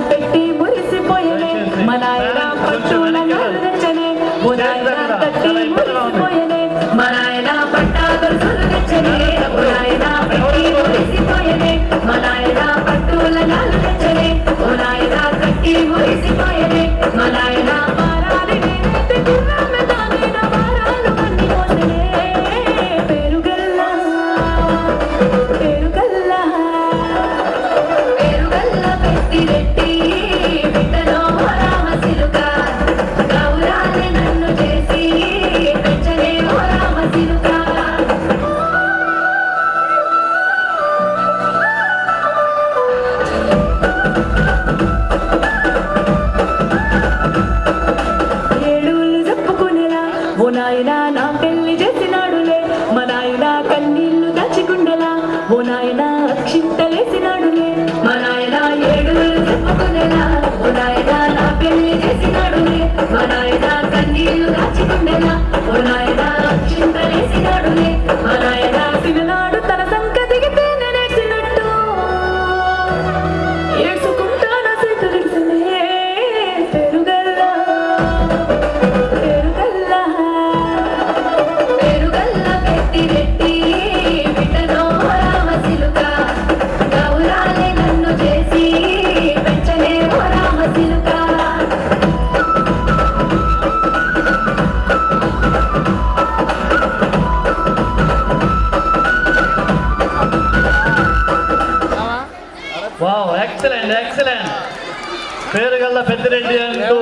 పెట్టి మురిసిపోయనే మనాయన పట్టుల నచ్చనే మునాయన కట్టి మురిసిపోయనే మనాయన పట్టా గొలుసులు నచ్చనే మునాయన పెట్టి మురిసిపోయనే మనాయన పట్టుల నచ్చనే మునాయన కట్టి మురిసిపోయనే మనాయన మారాలి నేనైతే గుర్రామె దానిన మారాలు అన్ని మోసనే పేరుగల్లా పేరుగల్లా పేరుగల్లా పెద్దిరెడ్డి బిడ్డలో రామసిలుక గౌరాన్ని నన్ను చేసి పెంచలే ఓ రామసిలుక ఏడుళ్ళు చెప్పుకునేలా ఓ నాయనా నా పెళ్లి చేసినాడులే మా నాయనా కన్నీళ్లు దాచికుండెలా ఓ నాయనా అక్షింతలేసినాడులే మా నాయనా ఏడుళ్ళు చెప్పుకునేలా ఓ నాయనా నా పెళ్లి చేసినాడులే మా నాయనా కన్నీళ్లు దాచికుండెలా ఓ నాయనా అక్షింతలేసినాడులే మా నాయనా సిననాడు తన సంక దిగితే నేనేసినట్టు ఏడ్చుకుంటాను చేతులిడిసనే పెరుగల్లా పెరుగల్లా పెరుగల్లా పెద్దిరెడ్డి బిడ్డలో రామసిలుక గౌరాలే నన్ను చేసి పెంచలే ఓ రామసిలుక వావ్ ఎక్సలెంట్ ఎక్సలెంట్ పేరుగల్ల పెద్దిరెడ్డి అంటూ